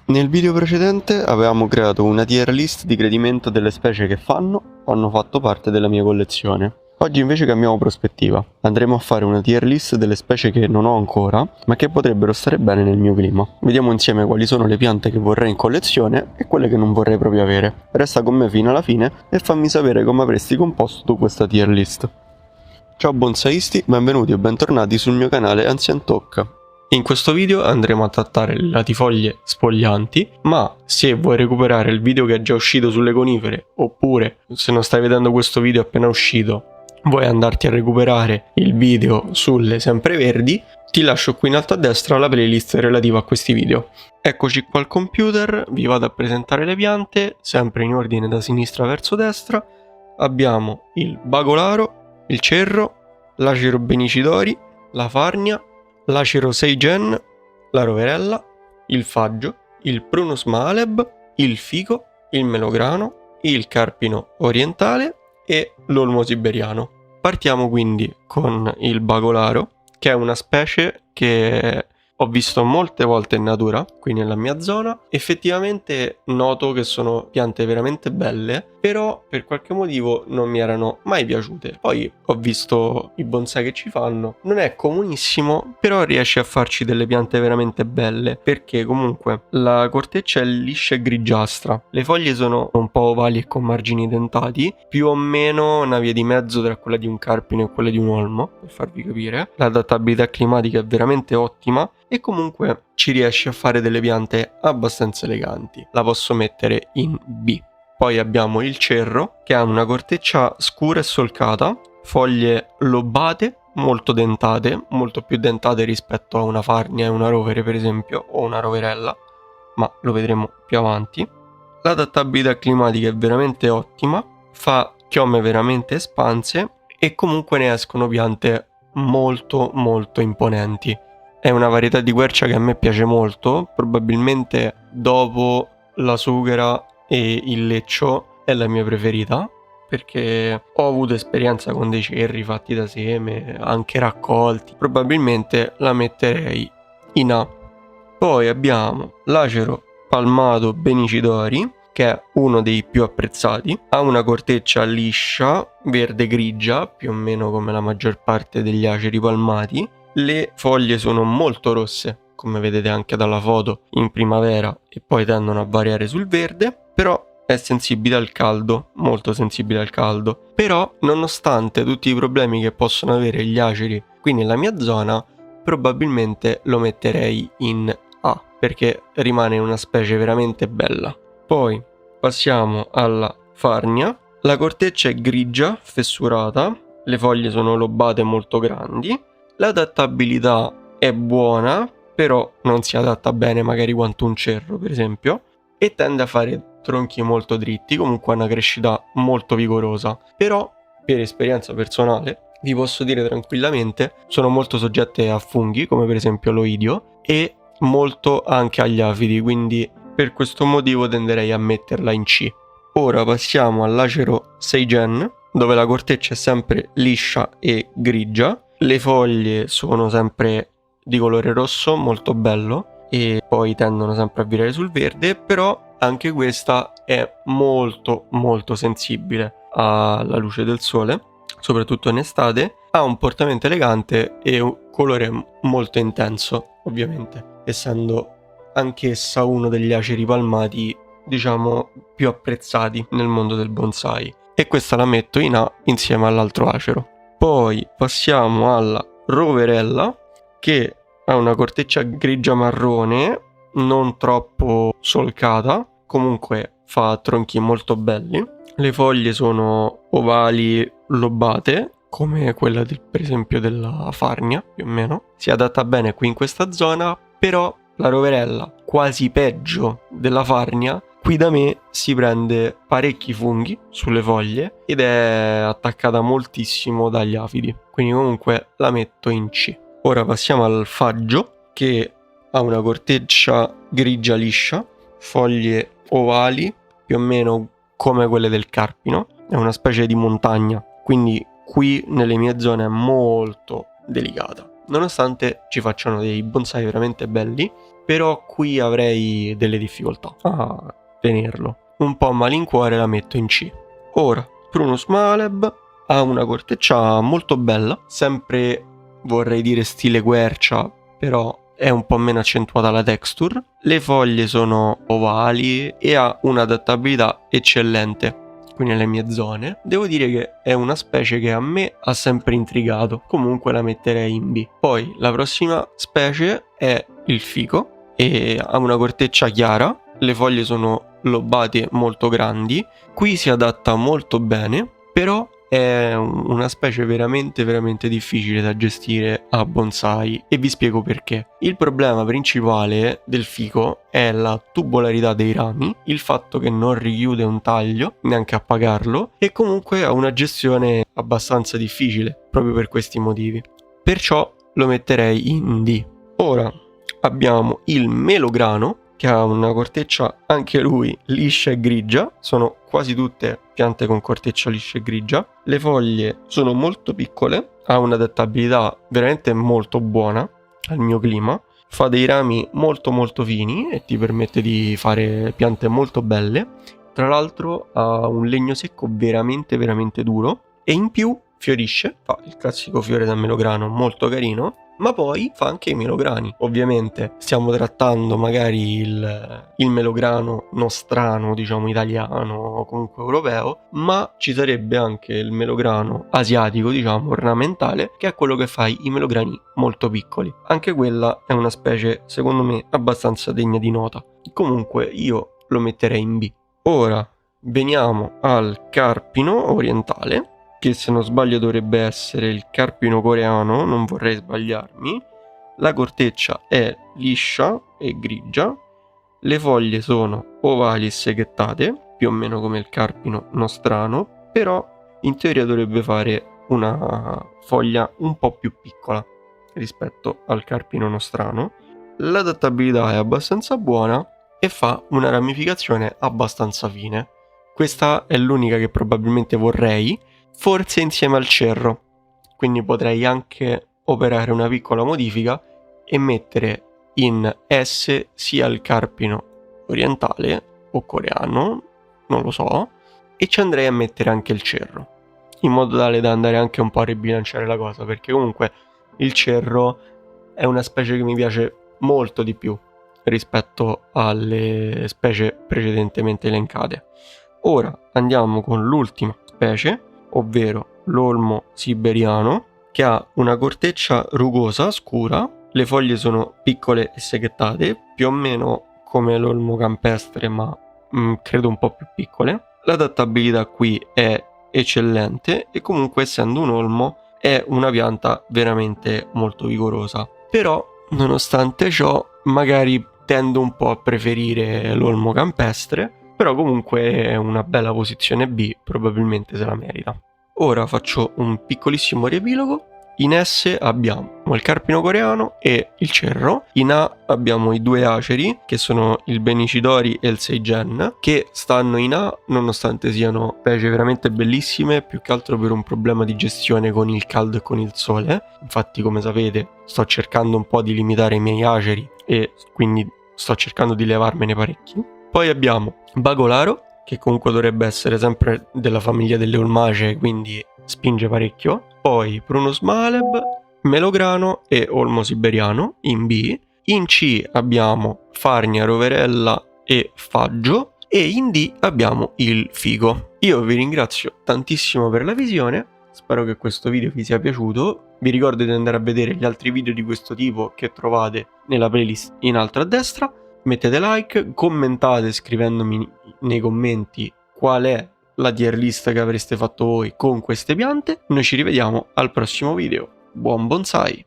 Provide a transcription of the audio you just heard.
Nel video precedente avevamo creato una tier list di gradimento delle specie che fanno o hanno fatto parte della mia collezione. Oggi invece cambiamo prospettiva. Andremo a fare una tier list delle specie che non ho ancora, ma che potrebbero stare bene nel mio clima. Vediamo insieme quali sono le piante che vorrei in collezione e quelle che non vorrei proprio avere. Resta con me fino alla fine e fammi sapere come avresti composto tu questa tier list. Ciao bonsaisti, benvenuti o bentornati sul mio canale Ancient Talk. In questo video andremo a trattare le latifoglie spoglianti, ma se vuoi recuperare il video che è già uscito sulle conifere, oppure se non stai vedendo questo video appena uscito, vuoi andarti a recuperare il video sulle sempreverdi, ti lascio qui in alto a destra la playlist relativa a questi video. Eccoci qua al computer, vi vado a presentare le piante, sempre in ordine da sinistra verso destra. Abbiamo il bagolaro, il cerro, l'acero benicidori, la farnia, l'acero seigen, la roverella, il faggio, il prunus maaleb, il fico, il melograno, il carpino orientale e l'olmo siberiano. Partiamo quindi con il bagolaro, che è una specie che ho visto molte volte in natura, qui nella mia zona. Effettivamente noto che sono piante veramente belle, però per qualche motivo non mi erano mai piaciute. Poi ho visto i bonsai che ci fanno, non è comunissimo, però riesce a farci delle piante veramente belle, perché comunque la corteccia è liscia e grigiastra, le foglie sono un po' ovali e con margini dentati, più o meno una via di mezzo tra quella di un carpino e quella di un olmo, per farvi capire. L'adattabilità climatica è veramente ottima e comunque ci riesce a fare delle piante abbastanza eleganti. La posso mettere in B. Poi abbiamo il cerro, che ha una corteccia scura e solcata, foglie lobate, molto dentate, molto più dentate rispetto a una farnia e una rovere per esempio, o una roverella, ma lo vedremo più avanti. L'adattabilità climatica è veramente ottima, fa chiome veramente espanse e comunque ne escono piante molto imponenti. È una varietà di quercia che a me piace molto, probabilmente dopo la sughera e il leccio è la mia preferita, perché ho avuto esperienza con dei cerri fatti da seme, anche raccolti, probabilmente la metterei in A. Poi abbiamo l'acero palmato benicidori, che è uno dei più apprezzati, ha una corteccia liscia, verde grigia, più o meno come la maggior parte degli aceri palmati. Le foglie sono molto rosse, come vedete anche dalla foto, in primavera e poi tendono a variare sul verde, però è sensibile al caldo, molto sensibile al caldo. Però, nonostante tutti i problemi che possono avere gli aceri qui nella mia zona, probabilmente lo metterei in A, perché rimane una specie veramente bella. Poi passiamo alla farnia. La corteccia è grigia, fessurata, le foglie sono lobate molto grandi. L'adattabilità è buona, però non si adatta bene magari quanto un cerro per esempio, e tende a fare tronchi molto dritti, comunque ha una crescita molto vigorosa. Però per esperienza personale vi posso dire tranquillamente sono molto soggette a funghi, come per esempio l'oidio, e molto anche agli afidi, quindi per questo motivo tenderei a metterla in C. Ora passiamo all'acero seigen, dove la corteccia è sempre liscia e grigia. Le foglie sono sempre di colore rosso, molto bello, e poi tendono sempre a virare sul verde, però anche questa è molto sensibile alla luce del sole, soprattutto in estate. Ha un portamento elegante e un colore molto intenso, ovviamente, essendo anch'essa uno degli aceri palmati, diciamo, più apprezzati nel mondo del bonsai. E questa la metto in A insieme all'altro acero. Poi passiamo alla roverella, che ha una corteccia grigia marrone, non troppo solcata, comunque fa tronchi molto belli. Le foglie sono ovali lobate, come quella per esempio della farnia, più o meno. Si adatta bene qui in questa zona, però la roverella, quasi peggio della farnia, qui da me si prende parecchi funghi sulle foglie ed è attaccata moltissimo dagli afidi, quindi comunque la metto in C. Ora passiamo al faggio, che ha una corteccia grigia liscia, foglie ovali, più o meno come quelle del carpino, è una specie di montagna, quindi qui nelle mie zone è molto delicata, nonostante ci facciano dei bonsai veramente belli. però qui avrei delle difficoltà a tenerlo. Un po' a malincuore la metto in C. Ora, Prunus Maleb ha una corteccia molto bella, sempre vorrei dire stile quercia, però è un po' meno accentuata la texture. Le foglie sono ovali e ha un'adattabilità eccellente qui nelle mie zone. Devo dire che è una specie che a me ha sempre intrigato, comunque la metterei in B. Poi la prossima specie è il fico e ha una corteccia chiara, le foglie sono lobate molto grandi, qui si adatta molto bene, però è una specie veramente difficile da gestire a bonsai e vi spiego perché. Il problema principale del fico è la tubolarità dei rami, il fatto che non richiude un taglio neanche a pagarlo e comunque ha una gestione abbastanza difficile proprio per questi motivi. Perciò lo metterei in D. Ora abbiamo il melograno che ha una corteccia anche lui liscia e grigia, sono quasi tutte piante con corteccia liscia e grigia, le foglie sono molto piccole, ha un'adattabilità veramente molto buona al mio clima, fa dei rami molto fini e ti permette di fare piante molto belle, tra l'altro ha un legno secco veramente duro e in più fiorisce, fa il classico fiore da melograno molto carino, ma poi fa anche i melograni. Ovviamente stiamo trattando magari il melograno nostrano, diciamo italiano o comunque europeo, ma ci sarebbe anche il melograno asiatico, diciamo ornamentale, che è quello che fa i melograni molto piccoli. Anche quella è una specie secondo me abbastanza degna di nota. Comunque io lo metterei in B. Ora veniamo al carpino orientale, che se non sbaglio dovrebbe essere il carpino coreano, non vorrei sbagliarmi. La corteccia è liscia e grigia, le foglie sono ovali e seghettate, più o meno come il carpino nostrano, però in teoria dovrebbe fare una foglia un po' più piccola rispetto al carpino nostrano. L'adattabilità è abbastanza buona e fa una ramificazione abbastanza fine. Questa è l'unica che probabilmente vorrei, forse insieme al cerro, quindi potrei anche operare una piccola modifica e mettere in S sia il carpino orientale o coreano, non lo so, e ci andrei a mettere anche il cerro, in modo tale da andare anche un po' a ribilanciare la cosa, perché comunque il cerro è una specie che mi piace molto di più rispetto alle specie precedentemente elencate. Ora andiamo con l'ultima specie, ovvero l'olmo siberiano, che ha una corteccia rugosa, scura, le foglie sono piccole e seghettate, più o meno come l'olmo campestre, ma credo un po' più piccole. L'adattabilità qui è eccellente e comunque essendo un olmo è una pianta veramente molto vigorosa. Però, nonostante ciò, magari tendo un po' a preferire l'olmo campestre, però comunque è una bella posizione B, probabilmente se la merita. Ora faccio un piccolissimo riepilogo. In S abbiamo il carpino coreano e il cerro, in A abbiamo i due aceri che sono il Benicidori e il Seigen, che stanno in A nonostante siano specie veramente bellissime, più che altro per un problema di gestione con il caldo e con il sole. Infatti, come sapete, sto cercando un po' di limitare i miei aceri e quindi sto cercando di levarmene parecchi. Poi abbiamo Bagolaro, che comunque dovrebbe essere sempre della famiglia delle olmacee, quindi spinge parecchio. Poi Prunus Maleb, melograno e olmo siberiano in B. In C abbiamo farnia, roverella e faggio. E in D abbiamo il figo. Io vi ringrazio tantissimo per la visione, spero che questo video vi sia piaciuto. Vi ricordo di andare a vedere gli altri video di questo tipo che trovate nella playlist in alto a destra. Mettete like, commentate scrivendomi nei commenti qual è la tier list che avreste fatto voi con queste piante. Noi ci rivediamo al prossimo video. Buon bonsai!